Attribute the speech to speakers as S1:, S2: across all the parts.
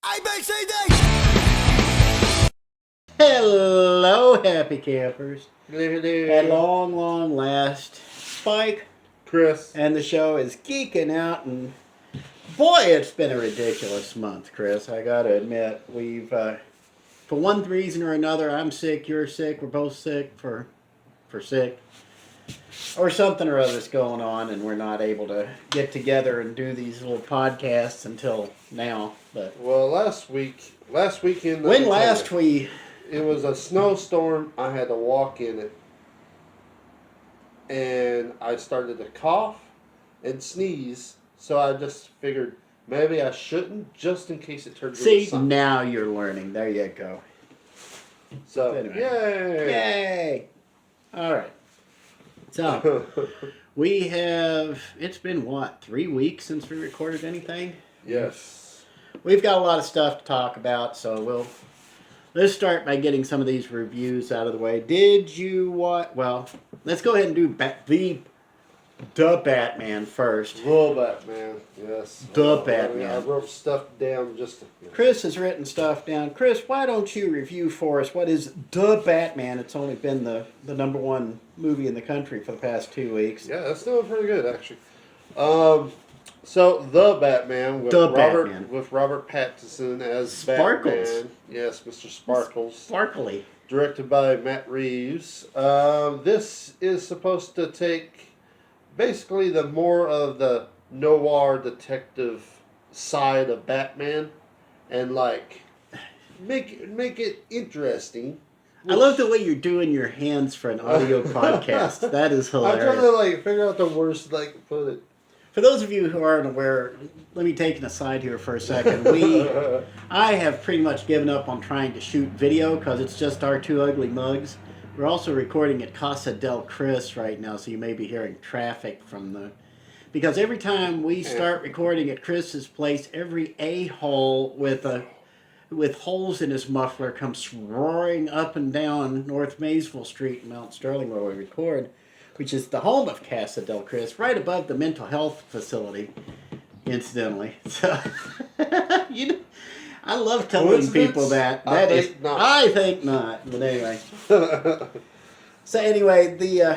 S1: ABCD!
S2: Hello, happy campers.
S3: Hello.
S2: At long last, Spike
S3: Chris.
S2: and the show is geeking out, and boy, it's been a ridiculous month, Chris. I gotta admit, we've, for one reason or another, I'm sick, you're sick, we're both sick for sick. Or something or other's going on, and we're not able to get together and do these little podcasts until now. But
S3: Well, last weekend.
S2: when last we...
S3: It was a snowstorm. I had to walk in it, and I started to cough and sneeze. So I just figured maybe I shouldn't, just in case it turns into something.
S2: Now you're learning. There you go.
S3: So
S2: Anyway.
S3: yay!
S2: All right. So we have. It's been what, 3 weeks since we recorded anything?
S3: Yes.
S2: We've got a lot of stuff to talk about, so let's start by getting some of these reviews out of the way. Did you watch? Well, let's go ahead and do the Batman first.
S3: The Batman, yes.
S2: The Batman.
S3: I wrote stuff down just to...
S2: Chris has written stuff down. Chris, why don't you review for us what is The Batman? It's only been the number one movie in the country for the past 2 weeks.
S3: Yeah, that's doing pretty good, actually. So The Batman with Robert Pattinson as
S2: Sparkles.
S3: Batman. Yes, Mr. Sparkles.
S2: Sparkly.
S3: Directed by Matt Reeves. This is supposed to take basically the more of the noir detective side of Batman and like make it interesting.
S2: I love the way you're doing your hands for an audio podcast. That is hilarious.
S3: I'm trying to figure out the worst put it.
S2: For those of you who aren't aware, let me take an aside here for a second. I have pretty much given up on trying to shoot video because it's just our two ugly mugs. We're also recording at Casa del Chris right now, so you may be hearing traffic from because every time we start recording at Chris's place, every a-hole with holes in his muffler comes roaring up and down North Maysville Street in Mount Sterling where we record, which is the home of Casa del Chris, right above the mental health facility, incidentally. So, I love telling people that. I think not. But anyway. So anyway,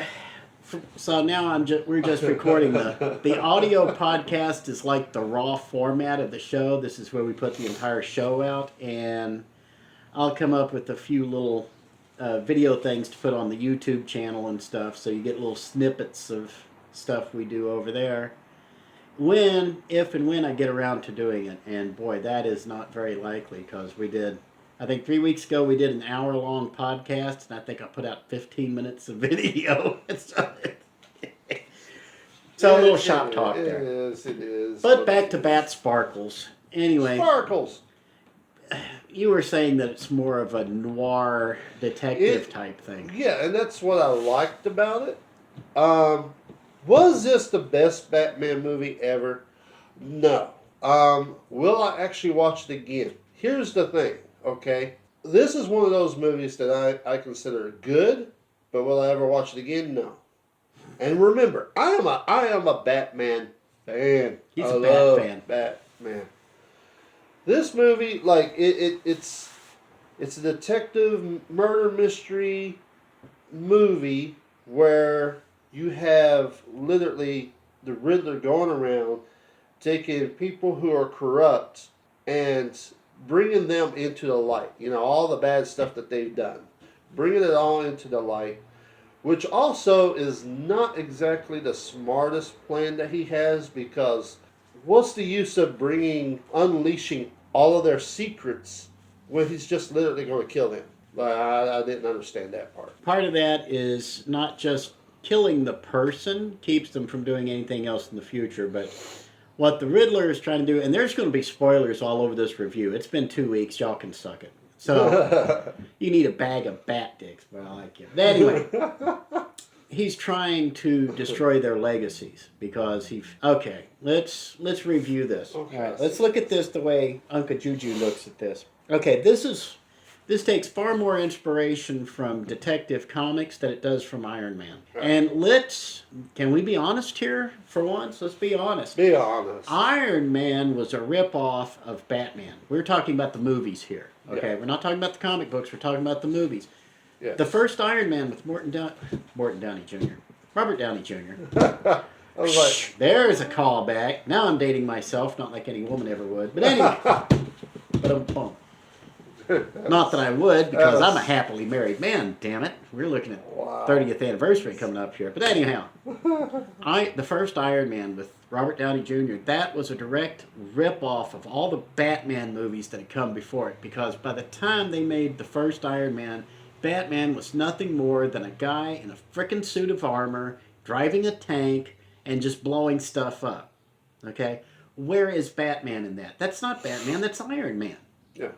S2: so now we're just recording the audio podcast is like the raw format of the show. This is where we put the entire show out, and I'll come up with a few little video things to put on the YouTube channel and stuff, so you get little snippets of stuff we do over there. If and when I get around to doing it, and boy, that is not very likely because I think 3 weeks ago we did an hour-long podcast, and I think I put out 15 minutes of video. So a little shop talk there.
S3: It is.
S2: But back to Bat Sparkles. Anyway.
S3: Sparkles!
S2: You were saying that it's more of a noir detective type thing.
S3: Yeah, and that's what I liked about it. Was this the best Batman movie ever? No. Will I actually watch it again? Here's the thing, okay? This is one of those movies that I consider good, but will I ever watch it again? No. And remember, I am a Batman fan.
S2: He's a Bat fan.
S3: Batman. This movie, it's a detective murder mystery movie where you have literally the Riddler going around taking people who are corrupt and bringing them into the light. You know, all the bad stuff that they've done. Bringing it all into the light, which also is not exactly the smartest plan that he has, because what's the use of unleashing all of their secrets when he's just literally going to kill them? I didn't understand that part.
S2: Part of that is not just killing the person keeps them from doing anything else in the future, but what the Riddler is trying to do, and there's going to be spoilers all over this review. It's been 2 weeks. Y'all can suck it. So you need a bag of bat dicks, but I like it. But anyway, he's trying to destroy their legacies because okay, let's review this.
S3: Okay.
S2: All right, let's look at this the way Uncle Juju looks at this. Okay, this is This takes far more inspiration from Detective Comics than it does from Iron Man. Right. And can we be honest here for once? Let's be honest.
S3: Be honest.
S2: Iron Man was a ripoff of Batman. We're talking about the movies here. Okay,
S3: yeah.
S2: We're not talking about the comic books. We're talking about the movies.
S3: Yeah.
S2: The first Iron Man with Robert Downey Jr.
S3: I was like,
S2: there's a callback. Now I'm dating myself, not like any woman ever would. But anyway, not that I would, because I'm a happily married man. Damn it, we're looking at 30th anniversary coming up here. But anyhow, the first Iron Man with Robert Downey Jr. That was a direct rip-off of all the Batman movies that had come before it. Because by the time they made the first Iron Man, Batman was nothing more than a guy in a frickin' suit of armor, driving a tank, and just blowing stuff up. Okay? Where is Batman in that? That's not Batman, that's Iron Man.
S3: Yeah.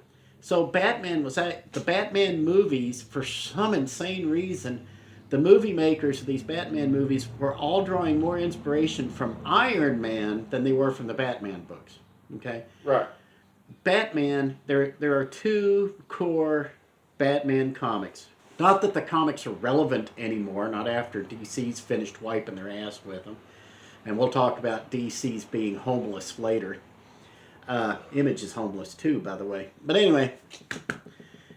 S2: So Batman was at the Batman movies, for some insane reason, the movie makers of these Batman movies were all drawing more inspiration from Iron Man than they were from the Batman books. Okay?
S3: Right.
S2: Batman, there are two core Batman comics. Not that the comics are relevant anymore, not after DC's finished wiping their ass with them. And we'll talk about DC's being homeless later. Image is homeless too, by the way. But anyway,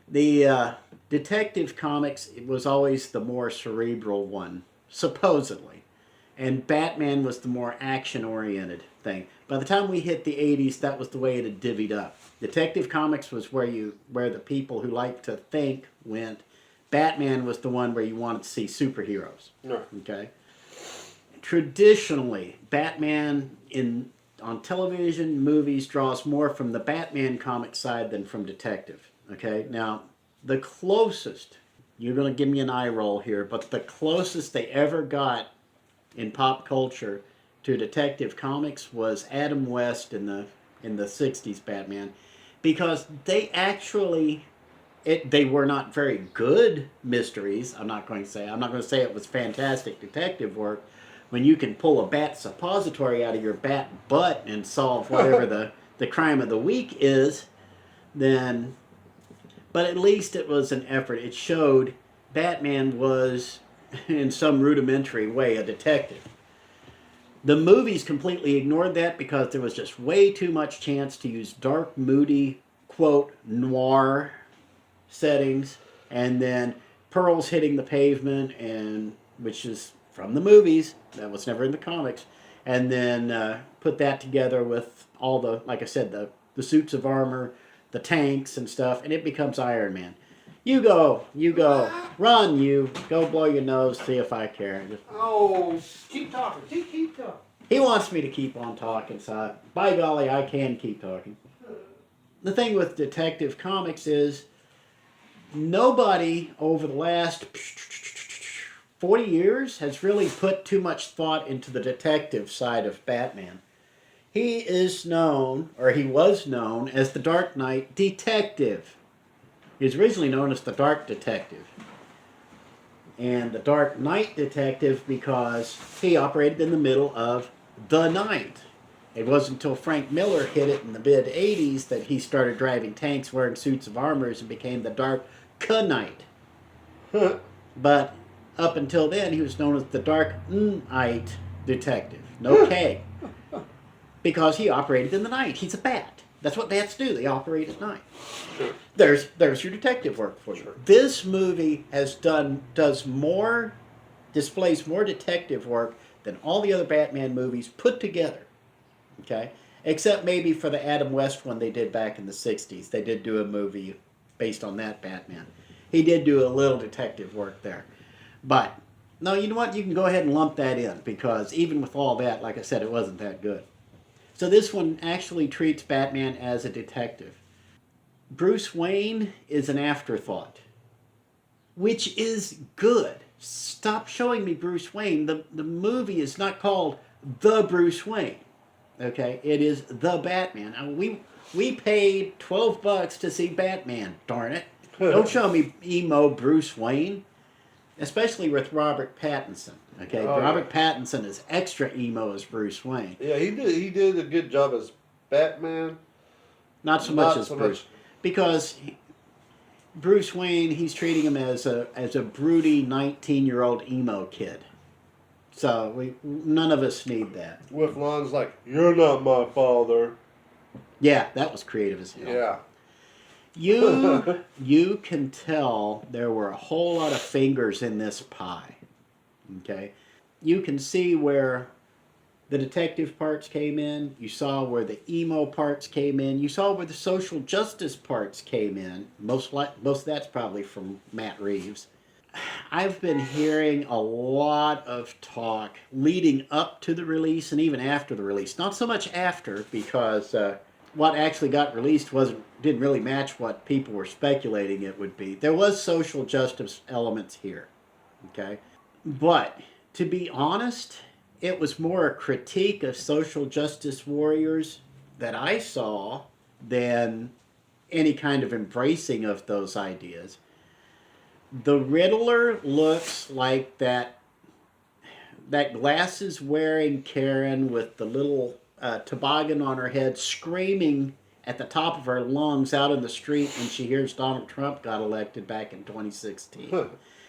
S2: the Detective Comics was always the more cerebral one, supposedly. And Batman was the more action-oriented thing. By the time we hit the 80s, that was the way it had divvied up. Detective Comics was where the people who like to think went. Batman was the one where you wanted to see superheroes.
S3: Right.
S2: Okay? Traditionally, Batman on television, movies, draws more from the Batman comic side than from Detective. Okay? Now, the closest, you're going to give me an eye roll here, but the closest they ever got in pop culture to Detective Comics was Adam West in the 60s Batman, because they actually they were not very good mysteries. I'm not going to say it was fantastic detective work when you can pull a bat suppository out of your bat butt and solve whatever the crime of the week is, then, but at least it was an effort. It showed Batman was in some rudimentary way a detective. The movies completely ignored that because there was just way too much chance to use dark, moody, quote, noir settings, and then pearls hitting the pavement, and which is from the movies, that was never in the comics, and then put that together with all the, like I said, the suits of armor, the tanks and stuff, and it becomes Iron Man. You go, run, go blow your nose, see if I care.
S3: Oh, keep talking, keep talking.
S2: He wants me to keep on talking, so by golly, I can keep talking. The thing with Detective Comics is nobody over the last 40 years has really put too much thought into the detective side of Batman. He was known as the Dark Knight Detective. He was originally known as the Dark Detective. And the Dark Knight Detective because he operated in the middle of the night. It wasn't until Frank Miller hit it in the mid-'80s that he started driving tanks, wearing suits of armor, and became the Dark Knight. But up until then, he was known as the Dark Knight Detective. No K. Because he operated in the night. He's a bat. That's what bats do. They operate at night.
S3: Sure.
S2: There's your detective work for you. Sure. This movie displays more detective work than all the other Batman movies put together. Okay? Except maybe for the Adam West one they did back in the 60s. They did do a movie based on that Batman. He did do a little detective work there. But, no, you know what? You can go ahead and lump that in, because even with all that, like I said, it wasn't that good. So this one actually treats Batman as a detective. Bruce Wayne is an afterthought, which is good. Stop showing me Bruce Wayne. The movie is not called The Bruce Wayne. Okay? It is The Batman. We paid $12 to see Batman, darn it. Don't show me emo Bruce Wayne, especially with Robert Pattinson. Okay, Robert Pattinson is extra emo as Bruce Wayne.
S3: Yeah, he did a good job as Batman.
S2: Not so much as Bruce, because Bruce Wayne, he's treating him as a broody 19-year-old emo kid. So none of us need that.
S3: With lines like, "You're not my father."
S2: Yeah, that was creative as hell.
S3: Yeah.
S2: You can tell there were a whole lot of fingers in this pie. Okay? You can see where the detective parts came in. You saw where the emo parts came in. You saw where the social justice parts came in. Most of that's probably from Matt Reeves. I've been hearing a lot of talk leading up to the release and even after the release. Not so much after, because what actually got released didn't really match what people were speculating it would be. There was social justice elements here, okay? But to be honest, it was more a critique of social justice warriors that I saw than any kind of embracing of those ideas. The Riddler looks like that glasses wearing Karen with the little toboggan on her head, screaming at the top of her lungs out in the street when she hears Donald Trump got elected back in 2016.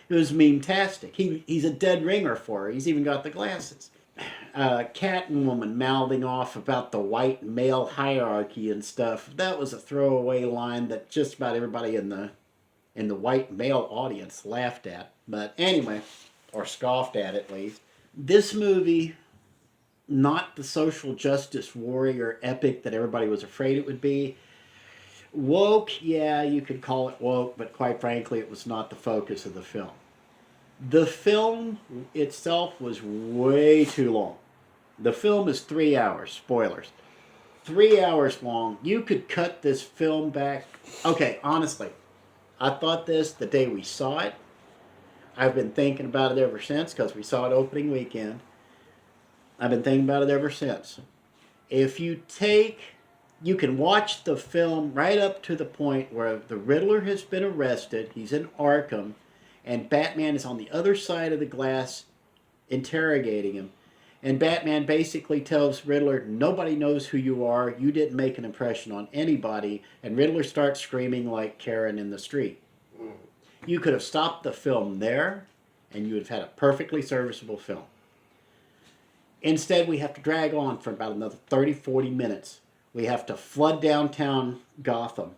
S2: It was meme-tastic. He's a dead ringer for her. He's even got the glasses. Catwoman mouthing off about the white male hierarchy and stuff. That was a throwaway line that just about everybody in the white male audience laughed at. But anyway, or scoffed at least. This movie, not the social justice warrior epic that everybody was afraid it would be. Woke, yeah, you could call it woke, but quite frankly, it was not the focus of the film. The film itself was way too long. The film is 3 hours. Spoilers. 3 hours long. You could cut this film back. Okay, honestly, I thought this the day we saw it. I've been thinking about it ever since because we saw it opening weekend. I've been thinking about it ever since. If you can watch the film right up to the point where the Riddler has been arrested, he's in Arkham, and Batman is on the other side of the glass interrogating him. And Batman basically tells Riddler, nobody knows who you are, you didn't make an impression on anybody, and Riddler starts screaming like Karen in the street. You could have stopped the film there, and you would have had a perfectly serviceable film. Instead, we have to drag on for about another 30, 40 minutes. We have to flood downtown Gotham.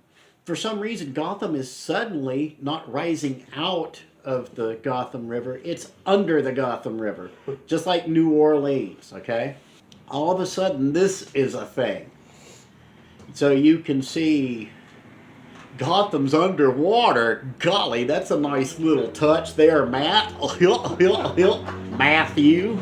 S2: For some reason, Gotham is suddenly not rising out of the Gotham River. It's under the Gotham River, just like New Orleans, okay? All of a sudden, this is a thing. So you can see Gotham's underwater. Golly, that's a nice little touch there, Matt. Matthew.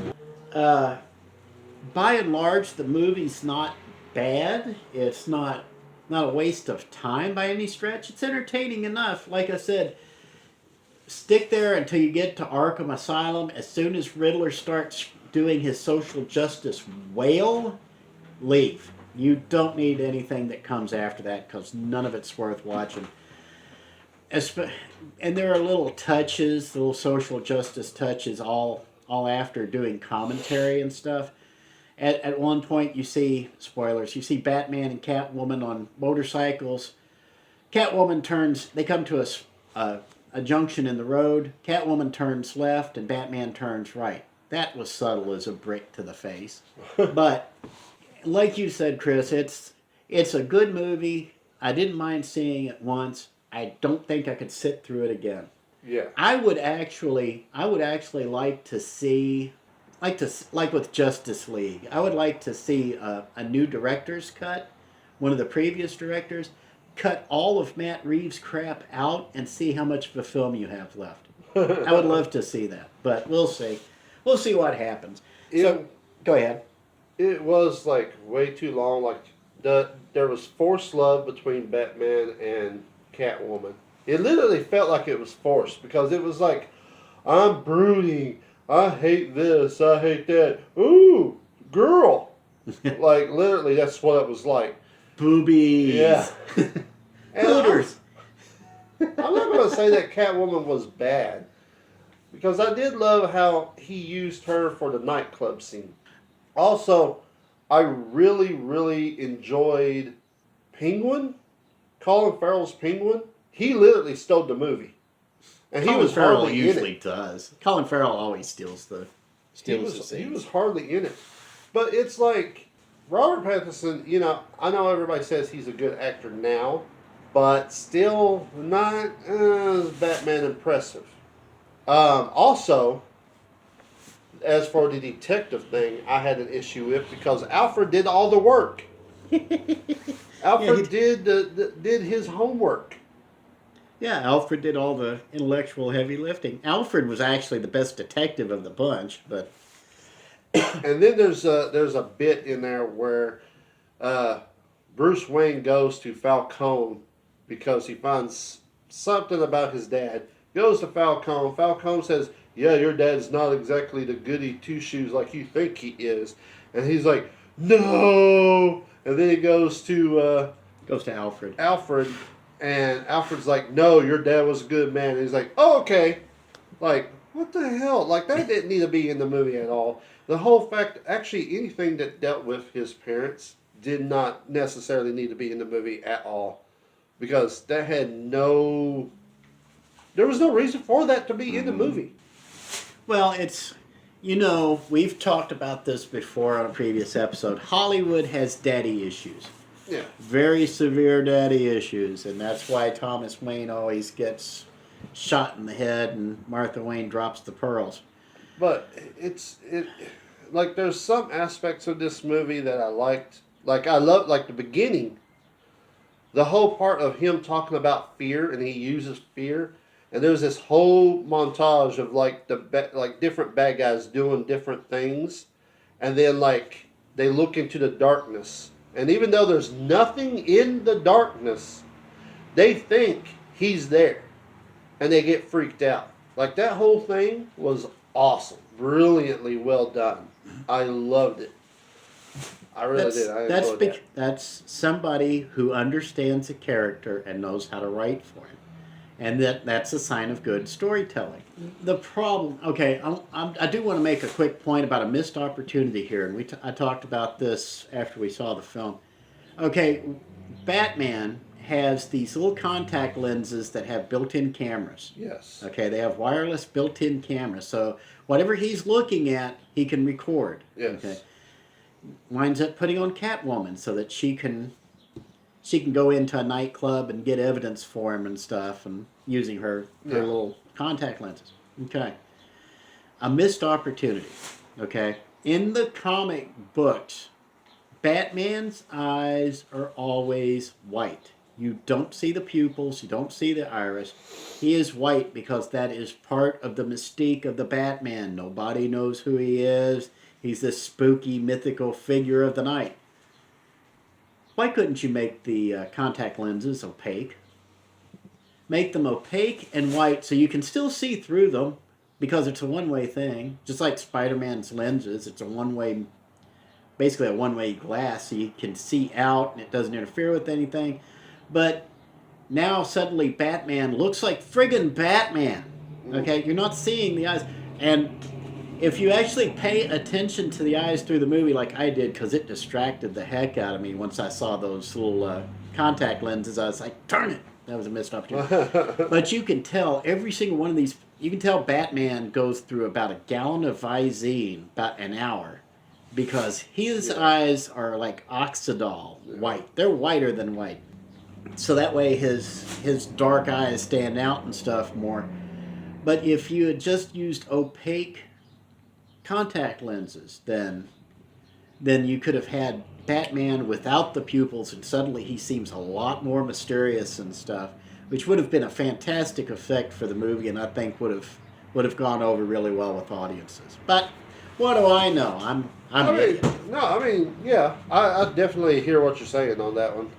S2: By and large, the movie's not bad. It's not a waste of time by any stretch. It's entertaining enough. Like I said, stick there until you get to Arkham Asylum. As soon as Riddler starts doing his social justice wail, leave. You don't need anything that comes after that because none of it's worth watching. And there are little touches, little social justice touches all after doing commentary and stuff. At one point you see, spoilers, you see Batman and Catwoman on motorcycles. Catwoman they come to a junction in the road. Catwoman turns left and Batman turns right. That was subtle as a brick to the face. But like you said, Chris, it's a good movie. I didn't mind seeing it once. I don't think I could sit through it again.
S3: Yeah.
S2: I would actually like to see, like with Justice League, I would like to see a new director's cut. One of the previous directors cut all of Matt Reeves' crap out and see how much of a film you have left. I would love to see that, but we'll see. We'll see what happens. So, go ahead.
S3: It was like way too long. Like there was forced love between Batman and Catwoman. It literally felt like it was forced because it was like, I'm brooding. I hate this. I hate that. Ooh, girl. Like literally, that's what it was like.
S2: Boobies.
S3: Yeah.
S2: Hooters.
S3: I'm not going to say that Catwoman was bad because I did love how he used her for the nightclub scene. Also, I really, really enjoyed Penguin, Colin Farrell's Penguin. he literally stole the movie, and
S2: Colin
S3: he was
S2: Farrell
S3: hardly
S2: usually
S3: in it.
S2: does. Colin Farrell always steals the
S3: He
S2: scenes.
S3: was hardly in it, but it's like Robert Pattinson. You know, I know everybody says he's a good actor now, but still not as Batman impressive. Also, as for the detective thing, I had an issue with because Alfred did all the work. Alfred did his homework.
S2: Yeah, Alfred did all the intellectual heavy lifting. Alfred was actually the best detective of the bunch, but
S3: And then there's a bit in there where Bruce Wayne goes to Falcone because he finds something about his dad. Goes to Falcone. Falcone says, "Yeah, your dad's not exactly the goody two shoes like you think he is." And he's like, "No." And then he goes to
S2: Alfred.
S3: Alfred, and Alfred's like, "No, your dad was a good man." And he's like, "Oh, okay." Like, what the hell? Like, that didn't need to be in the movie at all. The whole fact, actually, anything that dealt with his parents did not necessarily need to be in the movie at all. Because that had no... There was no reason for that to be in the movie.
S2: Well, it's... You know, we've talked about this before on a previous episode. Hollywood has daddy issues.
S3: Yeah.
S2: Very severe daddy issues. And that's why Thomas Wayne always gets shot in the head and Martha Wayne drops the pearls.
S3: But like, there's some aspects of this movie that I liked. Like, I loved, like, the beginning. The whole part of him talking about fear, and he uses fear. And there's this whole montage of, like, different bad guys doing different things. And then, like, they look into the darkness. And even though there's nothing in the darkness, they think he's there. And they get freaked out. Like, that whole thing was awesome. Brilliantly well done. I loved it. I really did. I enjoyed that.
S2: That's somebody who understands a character and knows how to write for him. And that's a sign of good storytelling. The problem... Okay, I do want to make a quick point about a missed opportunity here. And I talked about this after we saw the film. Okay, Batman has these little contact lenses that have built-in cameras.
S3: Yes.
S2: Okay, they have wireless built-in cameras. So whatever he's looking at, he can record.
S3: Yes.
S2: Okay. Winds up putting on Catwoman so that she can go into a nightclub and get evidence for him and stuff, and using her little contact lenses. Okay. A missed opportunity. Okay. In the comic books, Batman's eyes are always white. You don't see the pupils. You don't see the iris. He is white because that is part of the mystique of the Batman. Nobody knows who he is. He's this spooky, mythical figure of the night. Why couldn't you make the contact lenses opaque? Make them opaque and white so you can still see through them because it's a one-way thing. Just like Spider-Man's lenses, it's basically a one-way glass so you can see out and it doesn't interfere with anything. But now suddenly Batman looks like friggin' Batman. Okay, you're not seeing the eyes. And if you actually pay attention to the eyes through the movie like I did, because it distracted the heck out of me once I saw those little contact lenses, I was like, darn it, that was a missed opportunity. But you can tell every single one of these, you can tell Batman goes through about a gallon of Visine about an hour because his eyes are like oxidol white. They're whiter than white. So that way his dark eyes stand out and stuff more. But if you had just used opaque contact lenses, then you could have had Batman without the pupils, and suddenly he seems a lot more mysterious and stuff, which would have been a fantastic effect for the movie, and I think would have gone over really well with audiences. But what do I know? I
S3: definitely hear what you're saying on that one.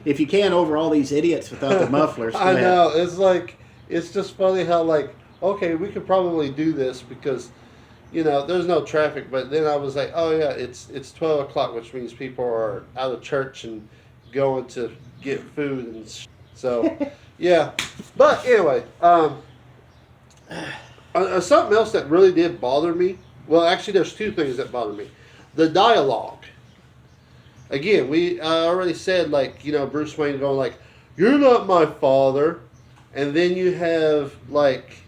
S2: If you can't over all these idiots without the mufflers,
S3: I know. It's like, it's just funny how, like, okay, we could probably do this because, you know, there's no traffic. But then I was like, oh yeah, it's 12 o'clock, which means people are out of church and going to get food and so yeah. But anyway, something else that really did bother me. Well, actually, there's two things that bother me. The dialogue. Again, I already said, like, you know, Bruce Wayne going like, "You're not my father." And then you have, like,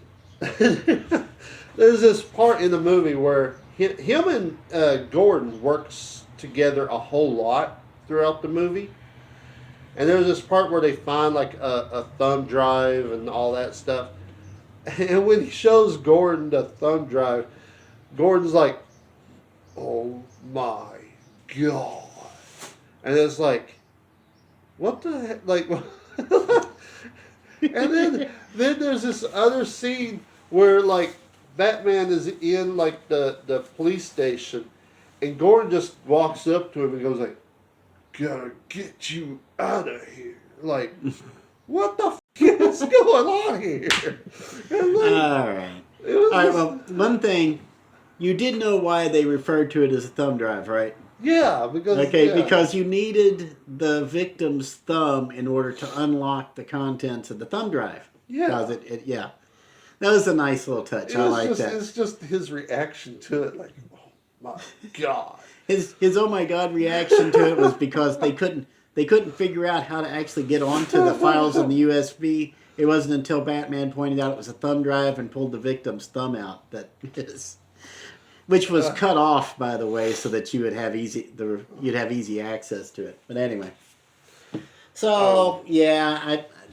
S3: there's this part in the movie where him and Gordon works together a whole lot throughout the movie. And there's this part where they find, like, a thumb drive and all that stuff. And when he shows Gordon the thumb drive, Gordon's like, "Oh my God." And it's like, what the heck? Like, and then there's this other scene where, like, Batman is in, like, the police station, and Gordon just walks up to him and goes like, "Gotta get you out of here." Like, what the f*** is going on here? Like,
S2: all right. All right, well, one thing, you did know why they referred to it as a thumb drive, right?
S3: Yeah, because...
S2: Because you needed the victim's thumb in order to unlock the contents of the thumb drive.
S3: Yeah.
S2: Because yeah. That was a nice little touch. I like that.
S3: It's just his reaction to it, like, "Oh my God."
S2: His "oh my God" reaction to it was because they couldn't figure out how to actually get onto the files in the USB. It wasn't until Batman pointed out it was a thumb drive and pulled the victim's thumb out which was cut off, by the way, so that you'd have easy access to it. But anyway, so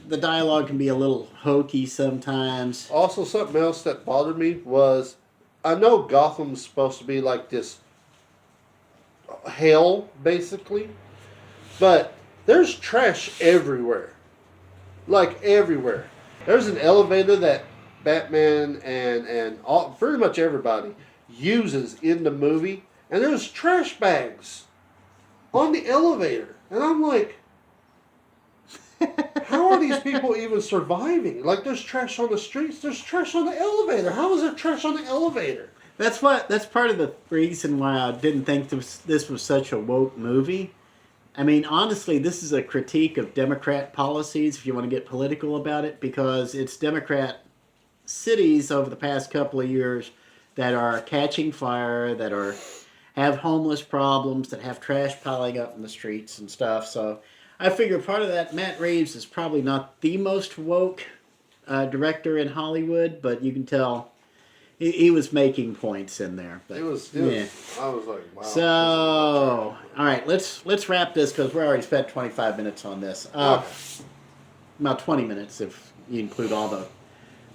S2: the dialogue can be a little hokey sometimes.
S3: Also, something else that bothered me was, I know Gotham's supposed to be like this hell, basically, but there's trash everywhere. Like, everywhere. There's an elevator that Batman and pretty much everybody uses in the movie, and there's trash bags on the elevator. And I'm like, how are these people even surviving? Like, there's trash on the streets, there's trash on the elevator. How is there trash on the elevator?
S2: That's part of the reason why I didn't think this was such a woke movie. I mean, honestly, this is a critique of Democrat policies, if you want to get political about it, because it's Democrat cities over the past couple of years that are catching fire, that have homeless problems, that have trash piling up in the streets and stuff. So I figure part of that, Matt Reeves is probably not the most woke director in Hollywood, but you can tell he was making points in there. But,
S3: it was, I was like, wow.
S2: So, all right, let's wrap this because we're already spent 25 minutes on this. About 20 minutes if you include all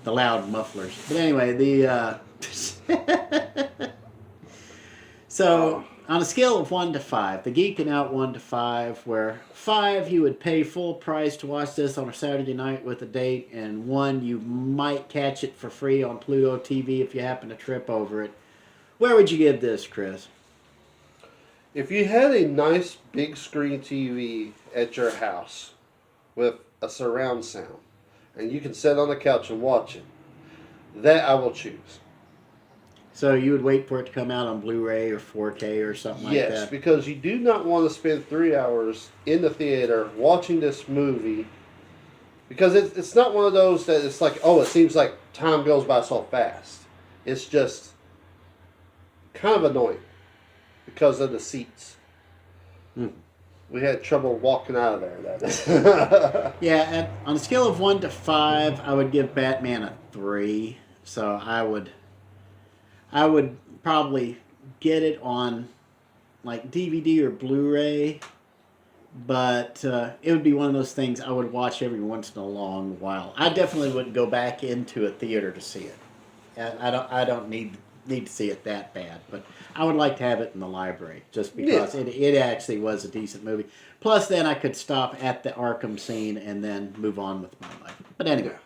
S2: the loud mufflers. But anyway, so on a scale of 1 to 5, the Geekin Out 1 to 5, where 5 you would pay full price to watch this on a Saturday night with a date, and 1 you might catch it for free on Pluto TV if you happen to trip over it. Where would you give this, Chris?
S3: If you had a nice big screen TV at your house with a surround sound, and you can sit on the couch and watch it, that I will choose.
S2: So you would wait for it to come out on Blu-ray or 4K or something like that?
S3: Yes, because you do not want to spend 3 hours in the theater watching this movie, because it's not one of those that it's like, oh, it seems like time goes by so fast. It's just kind of annoying because of the seats. We had trouble walking out of there. That is.
S2: Yeah, on a scale of 1 to 5, I would give Batman a 3. So I would probably get it on like DVD or Blu-ray, but it would be one of those things I would watch every once in a long while. I definitely wouldn't go back into a theater to see it. I don't need to see it that bad, but I would like to have it in the library just because it actually was a decent movie. Plus, then I could stop at the Arkham scene and then move on with my life. But anyway.
S3: Yeah.